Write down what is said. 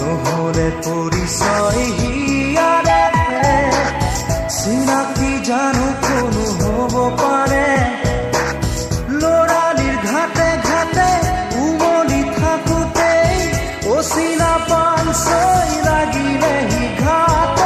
নহলে পৰিচয় হিয়াৰে চিনাকি জানো কোনো হ'ব পাৰে লৰালিৰ ঘাটে ঘাটে উমলি থাকোঁতে অচিনা পান ছৈ লাগিলে সি ঘাট